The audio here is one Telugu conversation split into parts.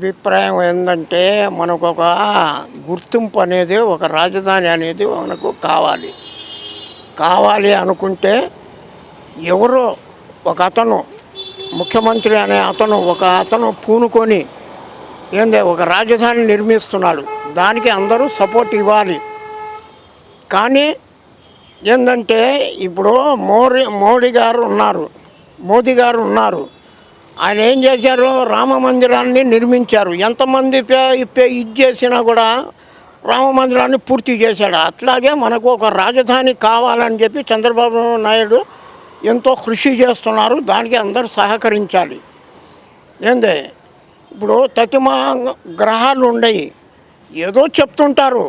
అభిప్రాయం ఏంటంటే మనకు ఒక గుర్తింపు అనేది, ఒక రాజధాని అనేది మనకు కావాలి. కావాలి అనుకుంటే ఎవరో ఒక అతను, ముఖ్యమంత్రి అనే అతను పూనుకొని ఒక రాజధాని నిర్మిస్తున్నాడు. దానికి అందరూ సపోర్ట్ ఇవ్వాలి. కానీ ఏంటంటే ఇప్పుడు మోదీ గారు ఉన్నారు. ఆయన ఏం చేశారు? రామ మందిరాన్ని నిర్మించారు. ఎంతమంది ఇది చేసినా కూడా రామ మందిరాన్ని పూర్తి చేశాడు. అట్లాగే మనకు ఒక రాజధాని కావాలని చెప్పి చంద్రబాబు నాయుడు ఎంతో కృషి చేస్తున్నారు. దానికి అందరూ సహకరించాలి. ఇప్పుడు తతిమ గ్రహాలు ఉండయి, ఏదో చెప్తుంటారు.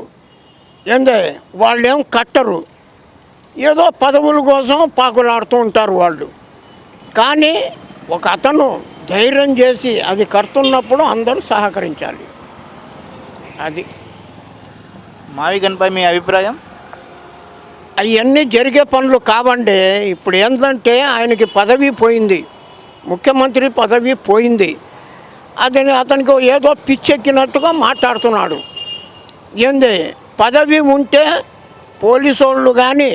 వాళ్ళేం కట్టరు, ఏదో పదవుల కోసం పాకులాడుతూ ఉంటారు వాళ్ళు. కానీ ఒక అతను ధైర్యం చేసి అది కడుతున్నప్పుడు అందరూ సహకరించాలి. అది మావిగన్పై మీ అభిప్రాయం? అవన్నీ జరిగే పనులు కావండి. ఇప్పుడు ఏంటంటే ఆయనకి పదవి పోయింది, ముఖ్యమంత్రి పదవి పోయింది. అతనికి ఏదో పిచ్చెక్కినట్టుగా మాట్లాడుతున్నాడు. పదవి ఉంటే పోలీసు వాళ్ళు కానీ,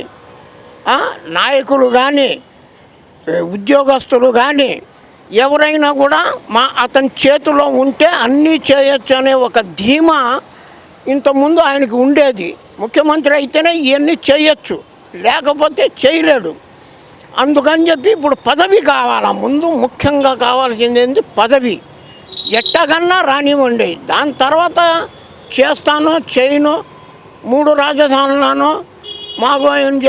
నాయకులు కానీ, ఉద్యోగస్తులు కానీ ఎవరైనా కూడా అతని చేతిలో ఉంటే అన్నీ చేయొచ్చు అనే ఒక ధీమా ఇంతకుముందు ఆయనకి ఉండేది. ముఖ్యమంత్రి అయితేనే ఇవన్నీ చేయొచ్చు, లేకపోతే చేయలేడు. అందుకని చెప్పి ఇప్పుడు పదవి కావాలా. ముందు ముఖ్యంగా కావాల్సింది ఏంటి? పదవి. ఎట్టగన్నా రానివ్వండి, దాని తర్వాత చేస్తానో చేయను, 3 రాజధానులను మాకు అని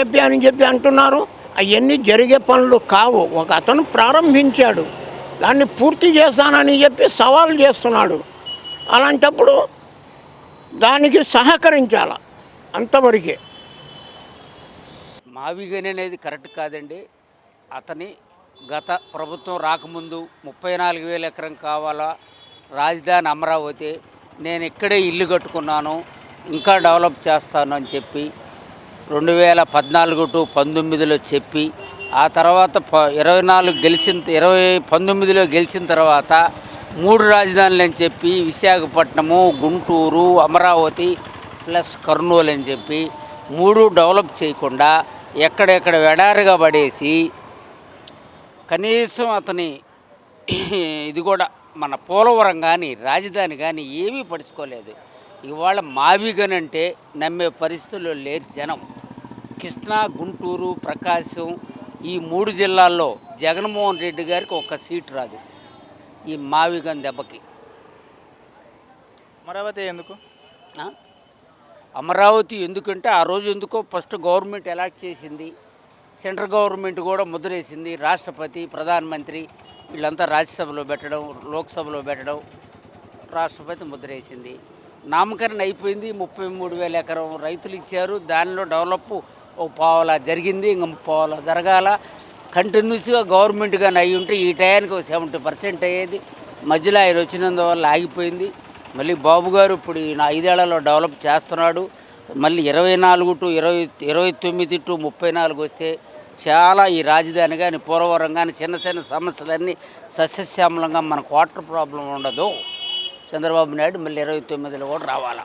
చెప్పి అంటున్నారు. అవన్నీ జరిగే పనులు కావు. ఒక అతను ప్రారంభించాడు, దాన్ని పూర్తి చేస్తానని చెప్పి సవాల్ చేస్తున్నాడు. అలాంటప్పుడు దానికి సహకరించాల, అంతవరకే. మావిగని అనేది కరెక్ట్ కాదండి. అతని గత ప్రభుత్వం రాకముందు 34,000 ఎకరం కావాలా, రాజధాని అమరావతి, నేను ఇక్కడే ఇల్లు కట్టుకున్నాను, ఇంకా డెవలప్ చేస్తాను అని చెప్పి 2014 టు 19లో చెప్పి, ఆ తర్వాత 2019లో గెలిచిన తర్వాత 3 రాజధానులు అని చెప్పి విశాఖపట్నము, గుంటూరు, అమరావతి ప్లస్ కర్నూలు అని చెప్పి 3 డెవలప్ చేయకుండా ఎక్కడెక్కడ వెడారిగా పడేసి, కనీసం అతని ఇది కూడా మన పోలవరం కానీ రాజధాని కానీ ఏమీ పడుచుకోలేదు. ఇవాళ మావిగనంటే నమ్మే పరిస్థితుల్లో లేరు జనం. కృష్ణా, గుంటూరు, ప్రకాశం ఈ 3 జిల్లాల్లో జగన్మోహన్ రెడ్డి గారికి ఒక్క సీటు రాదు ఈ మావిగన్ దెబ్బకి. అమరావతి ఎందుకు? అమరావతి ఎందుకంటే ఆ రోజు ఎందుకో ఫస్ట్ గవర్నమెంట్ అలాట్ చేసింది, సెంట్రల్ గవర్నమెంట్ కూడా ముద్రేసింది. రాష్ట్రపతి, ప్రధానమంత్రి వీళ్ళంతా రాజ్యసభలో పెట్టడం, లోక్సభలో పెట్టడం, రాష్ట్రపతి ముద్రేసింది. నామకరణ అయిపోయింది. 33,000 ఎకరం రైతులు ఇచ్చారు. దానిలో డెవలప్ ఓ పావలా జరిగింది, ఇంక పావలా జరగాల. కంటిన్యూస్గా గవర్నమెంట్ కానీ అయ్యి ఉంటే ఈ టయానికి 70% అయ్యేది. మధ్యలో ఆయన వచ్చినందువల్ల ఆగిపోయింది. మళ్ళీ బాబు గారు ఇప్పుడు 5 ఏళ్లలో డెవలప్ చేస్తున్నాడు. మళ్ళీ 24 టు 29 టు 34 వస్తే చాలా ఈ రాజధాని కానీ, పోలవరం కానీ, చిన్న చిన్న సమస్యలన్నీ సస్యశ్యామలంగా మనకు వాటర్ ప్రాబ్లం ఉండదు. చంద్రబాబు నాయుడు మళ్ళీ 29లో కూడా రావాలా,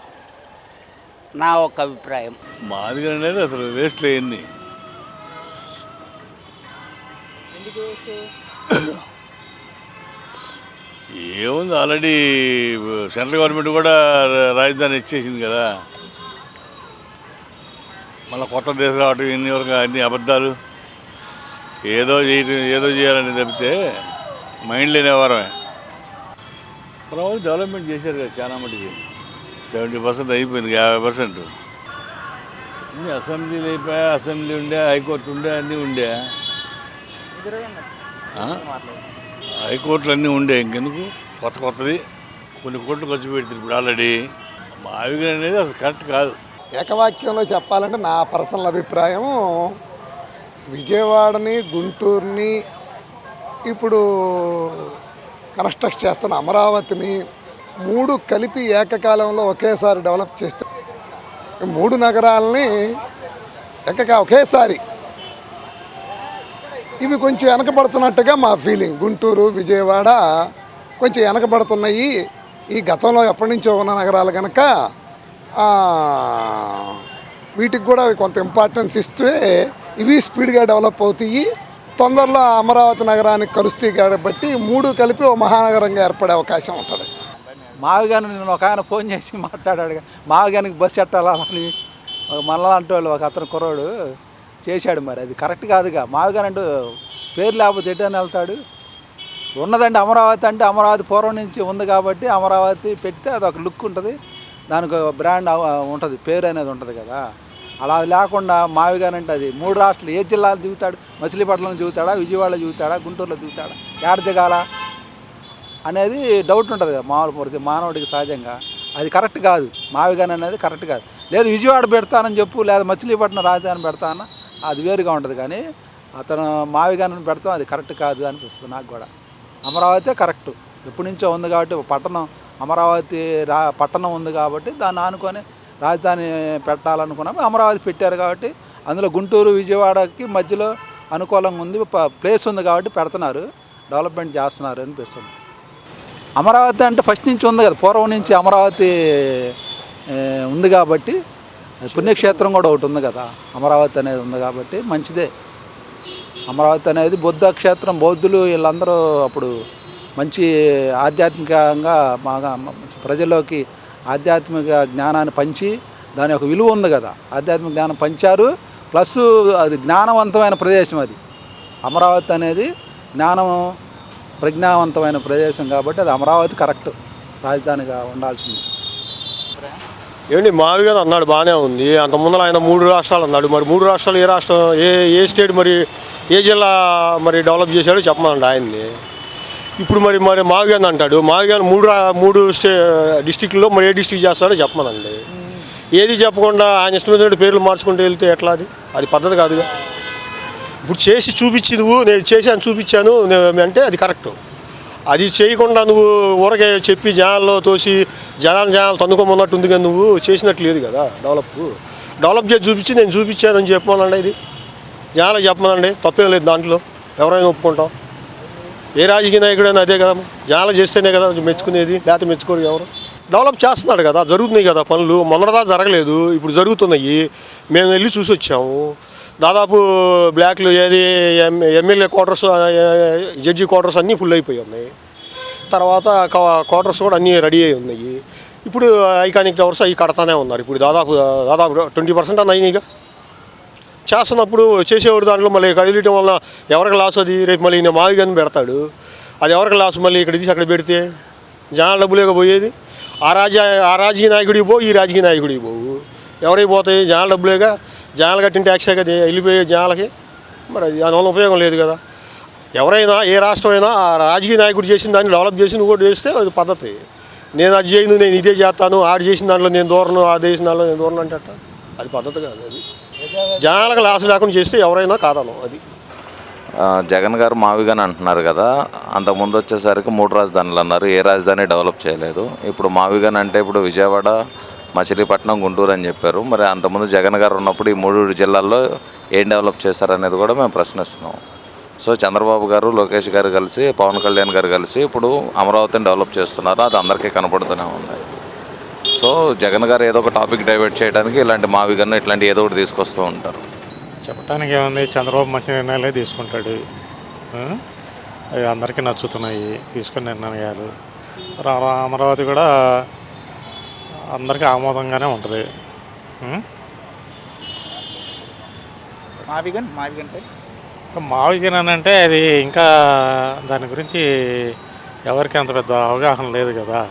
నా ఒక అభిప్రాయం. మాది అనేది అసలు వేస్ట్ అయ్యింది. ఏముంది, ఆల్రెడీ సెంట్రల్ గవర్నమెంట్ కూడా రాజధాని ఇచ్చేసింది కదా. మళ్ళీ కొత్త దేశం రావటం ఇన్ని వరకు అన్ని అబద్ధాలు. ఏదో చేయాలని తప్పితే మైండ్ లేనివారమే. తర్వాత డెవలప్మెంట్ చేశారు కదా చాలా మటుకి. 70% అయిపోయింది, 50%. అన్నీ అసెంబ్లీలు అయిపోయా, అసెంబ్లీ ఉండే, హైకోర్టు ఉండే, అన్నీ ఉండే. హైకోర్టులు అన్నీ ఉండే, ఇంకెందుకు కొత్తది కొన్ని కోట్లు ఖర్చు పెడుతుంది ఇప్పుడు ఆల్రెడీ. మావిగన్ అనేది అసలు కరెక్ట్ కాదు. ఏకవాక్యంలో చెప్పాలంటే నా పర్సనల్ అభిప్రాయం, విజయవాడని, గుంటూరుని, ఇప్పుడు కన్స్ట్రక్ట్ చేస్తున్న అమరావతిని 3 కలిపి ఏకకాలంలో ఒకేసారి డెవలప్ చేస్తే 3 నగరాలని ఒకేసారి ఇవి కొంచెం వెనకబడుతున్నట్టుగా మా ఫీలింగ్. గుంటూరు, విజయవాడ కొంచెం వెనకబడుతున్నాయి. ఈ గతంలో ఎప్పటి నుంచో ఉన్న నగరాలు కనుక వీటికి కూడా కొంత ఇంపార్టెన్స్ ఇస్తే ఇవి స్పీడ్గా డెవలప్ అవుతాయి. తొందరలో అమరావతి నగరానికి కలుస్తాయి కాబట్టి మూడు కలిపి ఓ మహానగరంగా ఏర్పడే అవకాశం ఉంటుంది. మావిగాని నేను ఒక ఆయన ఫోన్ చేసి మాట్లాడాడు, మావిగానికి బస్సు ఎట్టాలని మనలా అంటూ వాళ్ళు ఒక అతను కుర్రాడు చేశాడు. మరి అది కరెక్ట్ కాదుగా. మావిగాని అంటూ పేరు లేకపోతే ఎటని వెళ్తాడు. ఉన్నదండి అమరావతి అంటే అమరావతి పూర్వం నుంచి ఉంది కాబట్టి అమరావతి పెడితే అది ఒక లుక్ ఉంటుంది, దానికి ఒక బ్రాండ్ ఉంటుంది, పేరు అనేది ఉంటుంది కదా. అలా లేకుండా మావిగాని అంటే అది 3 రాష్ట్రాలు ఏ జిల్లాలో దిగుతాడు, మచిలీపట్నంలో దిగుతాడా, విజయవాడలో దిగుతాడా, గుంటూరులో దిగుతాడా, ఏడ దిగాల అనేది డౌట్ ఉంటుంది కదా మానవుడికి సహజంగా. అది కరెక్ట్ కాదు. మావిగాని అనేది కరెక్ట్ కాదు. లేదు విజయవాడ పెడతానని చెప్పు, లేదా మచిలీపట్నం రాజధాని పెడతానన్నా అది వేరుగా ఉంటుంది. కానీ అతను మావిగాని పెడతాం అది కరెక్ట్ కాదు అనిపిస్తుంది నాకు కూడా. అమరావతి కరెక్టు, ఎప్పటి నుంచో ఉంది కాబట్టి పట్టణం అమరావతి పట్టణం ఉంది కాబట్టి దాన్ని ఆనుకొని రాజధాని పెట్టాలనుకున్నాము. అమరావతి పెట్టారు కాబట్టి అందులో గుంటూరు విజయవాడకి మధ్యలో అనుకూలంగా ఉంది, ప్లేస్ ఉంది కాబట్టి పెడుతున్నారు, డెవలప్మెంట్ చేస్తున్నారు అనిపిస్తుంది. అమరావతి అంటే ఫస్ట్ నుంచి ఉంది కదా, పూర్వం నుంచి అమరావతి ఉంది కాబట్టి పుణ్యక్షేత్రం కూడా ఒకటి ఉంది కదా, అమరావతి అనేది ఉంది కాబట్టి మంచిదే. అమరావతి అనేది బుద్ధ క్షేత్రం, బౌద్ధులు వీళ్ళందరూ అప్పుడు మంచి ఆధ్యాత్మికంగా బాగా ప్రజల్లోకి ఆధ్యాత్మిక జ్ఞానాన్ని పంచి దాని యొక్క విలువ ఉంది కదా, ఆధ్యాత్మిక జ్ఞానం పంచారు. ప్లస్ అది జ్ఞానవంతమైన ప్రదేశం. అది అమరావతి అనేది ప్రజ్ఞావంతమైన ప్రదేశం కాబట్టి అది అమరావతి కరెక్ట్ రాజధానిగా ఉండాల్సింది. ఏమండి మావిగాని అన్నాడు బాగానే ఉంది. అంత ముందర ఆయన 3 రాష్ట్రాలు అన్నాడు. మరి 3 రాష్ట్రాలు ఏ రాష్ట్రం ఏ స్టేట్ మరి ఏ జిల్లా మరి డెవలప్ చేశాడో చెప్పమండి ఆయన్ని. ఇప్పుడు మరి మావిగాని అంటాడు, మావిగాని 3 డిస్టిక్లో మరి ఏ డిస్టిక్ చేస్తాడో చెప్పమనండి. ఏది చెప్పకుండా ఆయన ఇష్టమైన పేర్లు మార్చుకుంటూ వెళ్తే ఎట్లా? అది పద్ధతి కాదుగా. ఇప్పుడు చేసి చూపించి నేను చేశాను చూపించాను అంటే అది కరెక్టు. అది చేయకుండా నువ్వు ఊరకే చెప్పి జనాల్లో తోసి జనాలు తన్నుకోమన్నట్టు ఉంది, కానీ నువ్వు చేసినట్టు లేదు కదా. డెవలప్ చేసి చూపించి నేను చూపించానని చెప్పమనండి. ఇది జనాలకు చెప్పమనండి, తప్పేం లేదు దాంట్లో, ఎవరైనా ఒప్పుకుంటాం. ఏ రాజకీయ నాయకుడైనా అదే కదా, జనాలు చేస్తేనే కదా మెచ్చుకునేది, లేకపోతే మెచ్చుకోరు ఎవరు. డెవలప్ చేస్తున్నాడు కదా, జరుగుతున్నాయి కదా పనులు. మొన్నదా జరగలేదు, ఇప్పుడు జరుగుతున్నాయి. మేము వెళ్ళి చూసి వచ్చాము. దాదాపు బ్లాక్లు ఏది ఎమ్మెల్యే క్వార్టర్స్, జడ్జి క్వార్టర్స్ అన్నీ ఫుల్ అయిపోయి ఉన్నాయి. తర్వాత క్వార్టర్స్ కూడా అన్నీ రెడీ అయి ఉన్నాయి. ఇప్పుడు ఐకానిక్ టవర్స్ అవి కడతానే ఉన్నారు. ఇప్పుడు దాదాపు 20% అన్న అయినాయిగా. చేస్తున్నప్పుడు చేసేవాడు దాంట్లో మళ్ళీ కదిలియటం వల్ల ఎవరికి లాస్? అది రేపు మళ్ళీ నేను మావిగాని పెడతాడు, అది ఎవరికి లాస్? మళ్ళీ ఇక్కడ తీసి అక్కడ పెడితే జనాల డబ్బులేక పోయేది. ఆ రాజకీయ నాయకుడికి పోవు, ఈ రాజకీయ నాయకుడికి పోవు, ఎవరికి పోతాయి? జనాల డబ్బులేగా, జనాలు కట్టిన ట్యాక్సే కదా వెళ్ళిపోయే జనాలకి. మరి అది దానివల్ల ఉపయోగం లేదు కదా. ఎవరైనా ఏ రాష్ట్రం అయినా ఆ రాజకీయ నాయకుడు చేసిన దాన్ని డెవలప్ చేసి నువ్వు కూడా చేస్తే అది పద్ధతి. నేను అది చేయను, నేను ఇదే చేస్తాను, ఆడు చేసిన దాంట్లో నేను దూరను, ఆ చేసిన దాంట్లో నేను దూరను అంటే అది పద్ధతి కాదు. అది జనాలకు లాస్ లేకుండా చేస్తే ఎవరైనా కాదను. అది జగన్ గారు మావిగాని అంటున్నారు కదా, అంతకుముందు వచ్చేసరికి 3 రాజధానులు అన్నారు, ఏ రాజధాని డెవలప్ చేయలేదు. ఇప్పుడు మావిగాని అంటే ఇప్పుడు విజయవాడ, మచిలీపట్నం, గుంటూరు అని చెప్పారు. మరి అంతకుముందు జగన్ గారు ఉన్నప్పుడు ఈ 3 జిల్లాల్లో ఏం డెవలప్ చేశారనేది కూడా మేము ప్రశ్నిస్తున్నాం. సో చంద్రబాబు గారు, లోకేష్ గారు కలిసి, పవన్ కళ్యాణ్ గారు కలిసి ఇప్పుడు అమరావతిని డెవలప్ చేస్తున్నారు, అది అందరికీ కనపడుతూనే ఉంది. సో జగన్ గారు ఏదో ఒక టాపిక్ డైవర్ట్ చేయడానికి ఇలాంటి మావిగాని ఇట్లాంటి ఏదో ఒకటి తీసుకొస్తూ ఉంటారు. చెప్పడానికి ఏముంది, చంద్రబాబు మంచి నిర్ణయాలే తీసుకుంటాడు, అవి అందరికీ నచ్చుతున్నాయి తీసుకున్న నిర్ణయాలు. అమరావతి కూడా అందరికీ ఆమోదంగానే ఉంటుంది. మావిగాని అంటే అది ఇంకా దాని గురించి ఎవరికి అంత పెద్ద అవగాహన లేదు కదా.